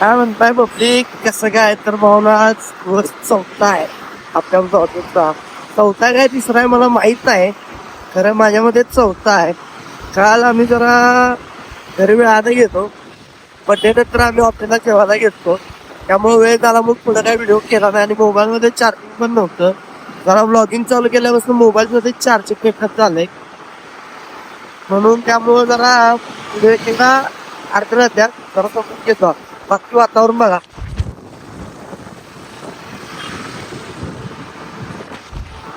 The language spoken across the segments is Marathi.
काय म्हणताय पब्लिक, कसं काय? तर भावना आज वर्ष चौथा आहे आपल्या चौथा. चौथा काय तिसरा आहे मला माहित आहे, खरं माझ्यामध्ये चौथा आहे. काल आम्ही जरा घरी वेळानं घेतो, बड्डे नंतर आम्ही हॉटेलला जेवायला घेतो, त्यामुळे वेळ झाला. मग पुढे काय व्हिडिओ केला नाही आणि मोबाईलमध्ये चार्जिंग पण नव्हतं. जरा ब्लॉगिंग चालू केल्यापासून मोबाईलमध्ये चार्जिंग पेटत झालंय, म्हणून त्यामुळं जरा व्हिडिओ केला अर्ध्या राहत्या जरा समजून घेतो. बाकी वातावरण बघा,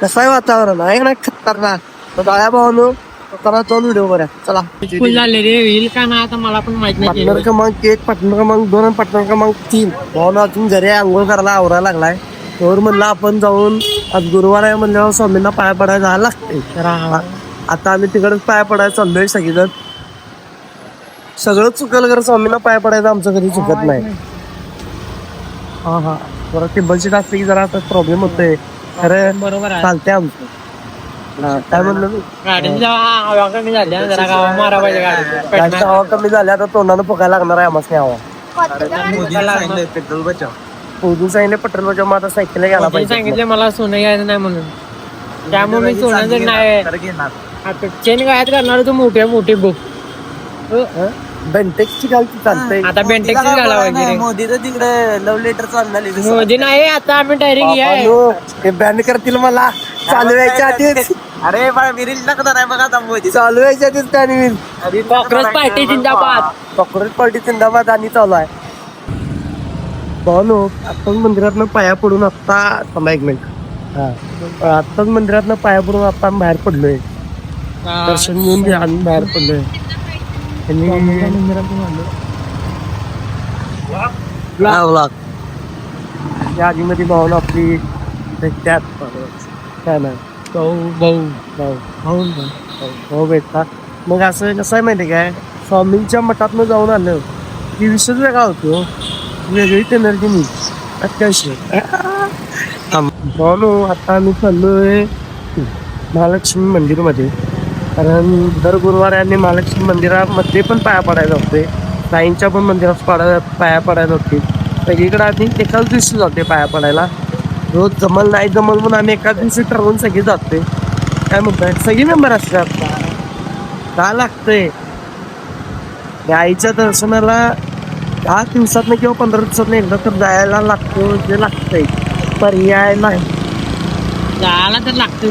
कसं आहे वातावरण आहे ना खतरनाक. तर दळ्या भावानं स्वतःला दोन व्हिडिओ करूया चला. फुल झाले रे, येईल का ना आता मला पण माहित नाही. पार्टनर क्रमांक 1, पार्टनर क्रमांक 2 आणि पार्टनर क्रमांक 3 भावना अजून घरी आंघोळ करायला आवरायला लागलाय. तर म्हणलं आपण जाऊन, आज गुरुवार आहे म्हणल्यावर स्वामींना पाया पडायला जायला लागते. तर आता आम्ही तिकडेच पाया पडायला चाललोय सगळीजण. सगळं चुकल कर, स्वामींना पाया पडायचं आमचं कधी चुकत नाही. हा हा, जरा टेबलची असते की जरा आता प्रॉब्लेम होतोय. खरं बरोबर आहे. चालतंय आमचं. काय म्हणलं मी? गाडीच्या हवा कमी झाल्या, जरा गावा मारा पाहिजे गाडी. गाडीचा हवा कमी झाली, आता तोंडानं फुकायला लागणार आहे आम्हाला हवा. पेट्रोल बचाव. पोहून सांगितले पेट्रोल बचाव, मग आता सायकल घ्यायला पाहिजे. सांगितले मला सोनं घ्यायचं नाही म्हणून, त्यामुळे मी सोनं जर नाही आता चेन गायत करणार होतो मोठी बुक. बेंटेक्सची घालती चालतंय. आता बेंटेक्स घाला पाहिजे. मोदी तर तिकडे लव्ह लेटर चालणार. मोदी नाही, आता आम्ही डायरेक्ट ते बॅन करतील मला चालवायच्या आधीच. अरे बा विरील नका नाही बघा आता मोदी. चालवायच्या आधीच त्याने कॉंग्रेस पार्टी जिंदाबाद. कॉर्पोरेट पार्टी जिंदाबाद आणि चालू आहे. भावनो, आत्ताच मंदिरातनं पाया पडून आत्ता थांबा एक मिनिट. आत्ताच मंदिरातनं पाया पडून आता आम्ही बाहेर पडलोय. दर्शन घेऊन आम्ही बाहेर पडलोय. या आधीमध्ये भावना आपली त्यात काय नाही भाऊ भेटतात. मग असं कसं आहे माहिती काय, स्वामींच्या मठातनं जाऊन आलं की विषय वेगळा होतो, वेगळीच एनर्जी मी अत्यावश्यक. भाऊ आता आम्ही चाललोय महालक्ष्मी मंदिरमध्ये, कारण दर गुरुवारी आणि महालक्ष्मी मंदिरामध्ये पण पाया पडायला होते, साईंच्या पण मंदिरात पाया पडायला होते. सगळीकडे आधी एकाच दिवशी जाते पाया पडायला. रोज जमल नाही जमल म्हणून आम्ही एकाच दिवशी ठरवून सगळी जाते. काय म्हणताय, सगळी मेंबर असतात. का लागतंय आईच्या दर्शनाला 10 दिवसातनं किंवा 15 दिवसातनं एकदा तर जायला लागतो. जे लागतंय, पर्याय नाही. जायला तर लागतोय.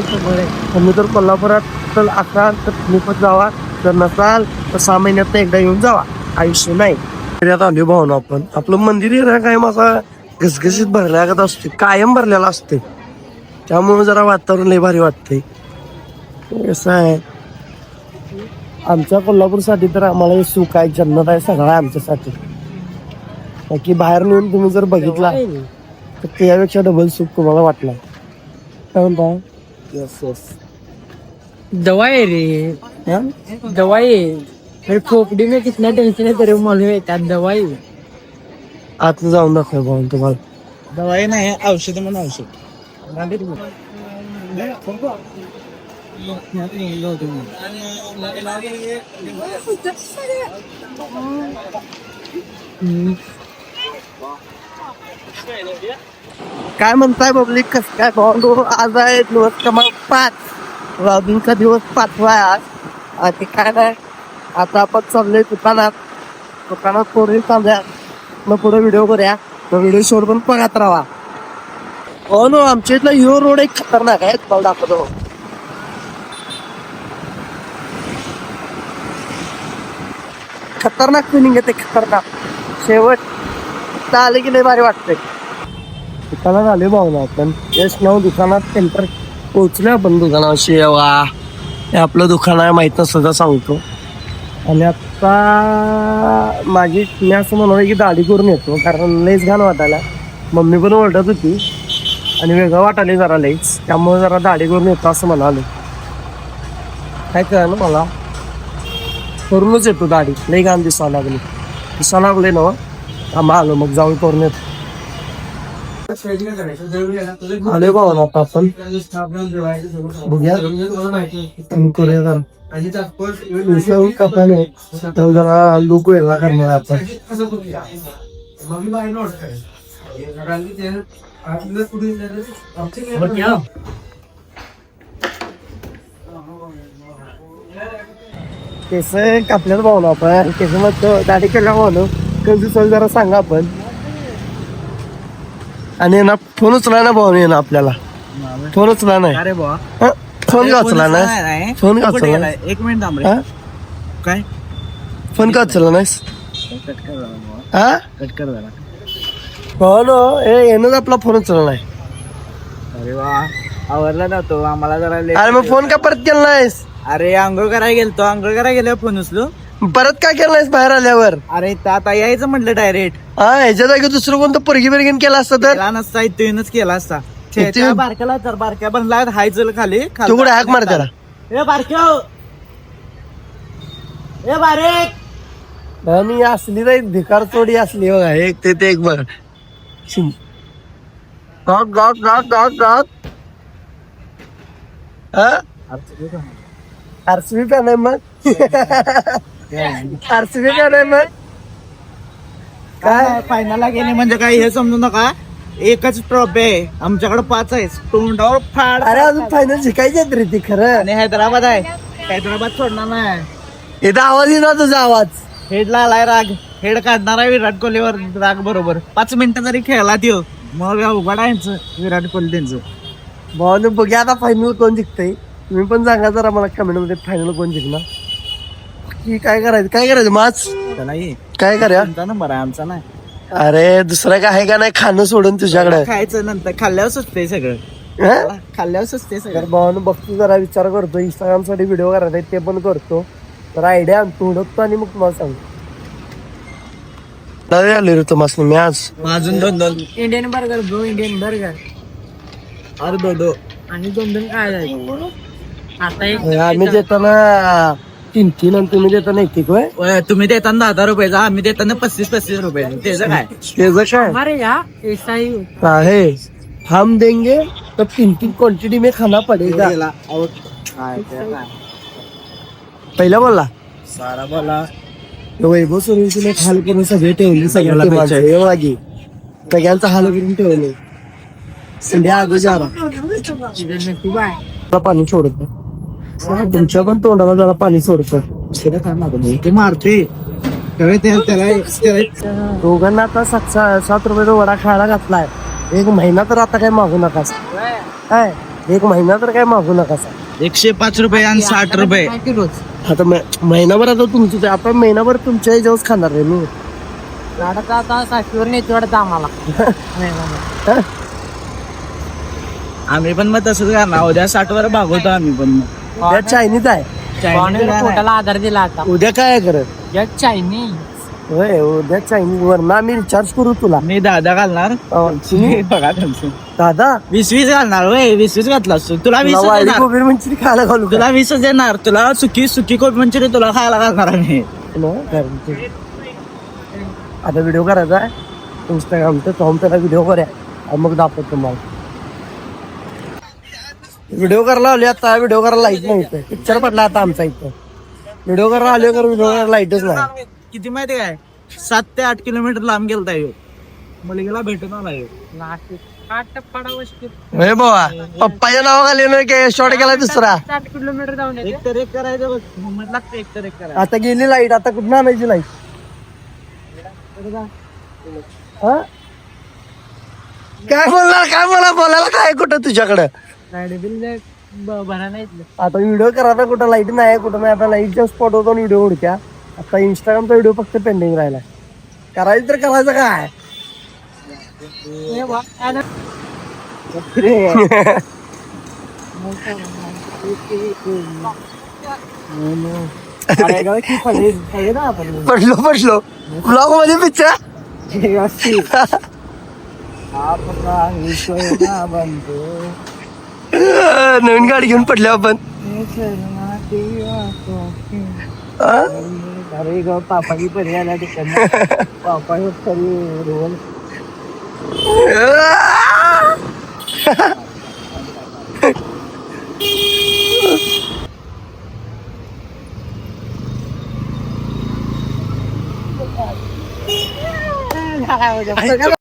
तुम्ही तर कोल्हापुरात तर असाल तर तुम्ही पण जावा, जर नसाल तर 6 महिन्यात एकदा येऊन जावा. आयुष्य नाही. आता आलो भावना आपण, आपलं मंदिर आहे काय माझा घसघशीत भरल्यागत असते, कायम भरलेला असते. त्यामुळे जरा वातावरण लय भारी वाटतंय. कसं आहे, आमच्या कोल्हापूरसाठी तर आम्हाला हे सुख आहे, जन्नत आहे, सगळं आहे आमच्यासाठी. बाकी बाहेर नेऊन तुम्ही जर बघितला तर त्यापेक्षा डबल सुख तुम्हाला वाटला. काय म्हणता? Yes yes. दवाई रे, दवाई खोपडी में कितना टेंशन है तेरे मालूम है, त्यात दवाई. आत जाऊन दाखव भाऊन तुम्हाला. दवाई नाही, औषध म्हणून औषध. काय म्हणताय पब्लिक, कसं काय भाऊ? आज आहे दिवस क्रमांक 5, ब्लॉगिंगचा दिवस 5वा आहे आज. आणि काय नाही, आता आपण चाललोय दुकानात पोरी चालल्या. मग पुढे व्हिडिओ करूया, मग व्हिडिओ शोर पण बघत राहा. हो नो, आमच्या इथला ह्यो रोड एक खतरनाक आहे, पाऊ दाखवतो. खतरनाक फिलिंग येते, खतरनाक. शेवट आले की लय भारी वाटतंय. दुकानात आले भावना आपण, जस्ट नाव दुकानात एंटर पोहोचले आपण. दुकानावर शेवा हे आपलं दुकान आहे, माहीत नसतं सांगतो. आणि आता मी असं म्हणून की दाढी करून येतो, कारण लईच घाण वाटायला. मम्मी पण ओरडत होती आणि वेगळं वाटायला जरा लईच, त्यामुळे जरा दाढी करून येतो असं म्हणाले. काय कळलं मला, करूनच येतो दाढी. लई घाण दिसायला लागले ना. आम्हा आलो मग जाऊन करून येतो. आले भाऊ आता आपण बघूया करूया जरा. जरा लुक वेगळा करणार आपण. केस कापल्यात भाऊ आपण केस मग दाढी केला भाऊ कधी सोय जरा सांगा आपण आणि ना फोन उचला ना भाऊ ना आपल्याला फोन उचला नाही अरे बुवा हं? फोन का उचला ना फोन का उचला नाही एक मिनिट थांब रे. हं? काय फोन का उचलला नाहीस कट कर जरा बुवा. हा कट कर जरा. फोन येणंच आपला फोन उचलला नाही अरे वा आवरला ना तो आम्हाला जरा late अरे मग फोन का परत केला नाहीस अरे आंघोळ करायला गेलतो आंघोळ करायला गेल्यावर फोन उचलो परत काय केलं नाहीस बाहेर आल्यावर अरे आता यायचं म्हटलं डायरेक्ट हा ह्याच्या जागी दुसरं कोणतं पोरगी बिरगीन केलं असतं तर केला नसता इथूनच केला असता इथे- त्या बारक्याला तर बारक्या बनला हाय चल खाली तू कुठे हाक मार त्याला ए बारक्या ए बारेक आणि असली नाही भिकार चोडी असली बघा एक ते एक बघ Gogh Gogh Gogh Gogh Gogh RCB fan आहे मग आरसीबी फॅन आहे मग काय फायनलला गेले म्हणजे काय हे समजू नका एकच ट्रॉफी आहे आमच्याकडे 5 आहे तोंडावर फाड अरे अजून फायनल शिकायचे रे ती खरं आणि हैदराबाद आहे हैदराबाद सोडणार नाही इथं आवाज येईना तुझा आवाज हेडला आलाय राग हेड काढणार आहे विराट कोहलीवर राग बरोबर 5 मिनिटं जरी खेळला त्यो मग उघड आहे विराट कोहली त्यांचं भावाने बघूया आता फायनल कोण जिंकतंय तुम्ही पण सांगा जरा मला कमेंट मध्ये फायनल कोण जिंकणार की काय करायचं माच त्याला ये काय करूया आमचा नंबर आहे आमचा नाही अरे दुसरं काय आहे का नाही खाणं सोडून तुझ्याकडे खायचं नंतर खाल्ल्यावर सुचते सगळं हं? खाल्ल्यावर सुचते तर सगळं भावानं बघतो जरा विचार करतो इंस्टाग्राम साठी व्हिडिओ करायचा आहे ते पण करतो तर आयडिया आणतो हुडकतो आणि मग तुम्हाला सांगतो नाही आले रे तुम्हाला मी आज अजून 2 Indian burger bro Indian burger अरे 2 आणि 2 काय जायचं आता एक आम्ही देताना 3 आणि तुम्ही देताना 1 होय तुम्ही देताना 10,000 रुपयाचा आम्ही देताना 35 रुपयाचा त्याचं काय त्याचं काय हमारे यहाँ ऐसा ही आहे हम देंगे तो 3 क्वांटिटी में खाना पडेगा पहिला बोलला सारा बोला वैभव सुरेशने हाल करून सगळे ठेवले सगळ्यांचा हाल करून ठेवले संध्या अगोदर पाणी सोडत तुमच्या पण तोंडाला जरा पाणी सोडत ते मारते त्याला दोघांना आता 7 रुपयाचा वडा खायला घातलाय 1 महिना तर आता काय मागू नका काय 1 महिना तर काय मागू नका 105 रुपये आणि 60 रुपये रोज आता महिनाभर आता तुमचं आता महिनाभर तुमच्या ह्याच्यावर खाणार आहे मी गाडाचा आता साक्षीवर नेतो वाटतं आम्हाला आम्ही पण मग तसंच करणार उद्या 60 वर भागवतो आम्ही पण उद्या चायनीज आहे पोटाला आधार दिला आता उद्या काय आहे करत जग चायनीज होय उद्या चायनीज वर ना मी रिचार्ज करू तुला मी 10 घालणार बघा तुमचं दादा 20 घालणार होय 20 घातला असतो तुला 20 वाडी देणार कोबी मंचुरी खायला घालू तुला 20 देणार तुला सुकी कोबी मंचुरी तुला खायला घालणार आम्ही आता व्हिडिओ करायचा आहे इंस्टाग्रामचा जाऊन त्याला व्हिडिओ करूया आणि मग दाखवतो तुम्हाला व्हिडिओ करायला आले आता व्हिडिओ करायला लाईट नाही इथं पिक्चर पडला आता आमचा इथं व्हिडिओ करायला आले तर व्हिडिओ करायला लाईटच नाही किती माहिती काय 7 ते 8 किलोमीटर लांब गेलता येऊ मुलगीला भेटून आला येऊ होय बाबा पप्पाच्या नावाखाली ना काय शॉर्ट केला दुसरा 8 किलोमीटर जाऊन येते. एक तर एक करायचं बघ मुंबईत लागतं एक तर एक करायचं आता गेली लाईट आता कुठं आणायची लाईट काय बोलायला काय कुठं तुझ्याकडं लाईट बिल भरा नाही आता व्हिडिओ करायचा कुठं लाईट नाही कुठं नाही आता लाईटच्या स्पॉट होतो व्हिडिओ उडक्या आता इंस्टाग्रामचा व्हिडिओ फक्त पेंडिंग राहिला करायचं तर करायचं काय पडलो ब्लॉग मध्ये पिक्चर नवीन गाडी घेऊन पडले आपण अरे ग पापाची पर्याला ठिकाणी पापा रोल काय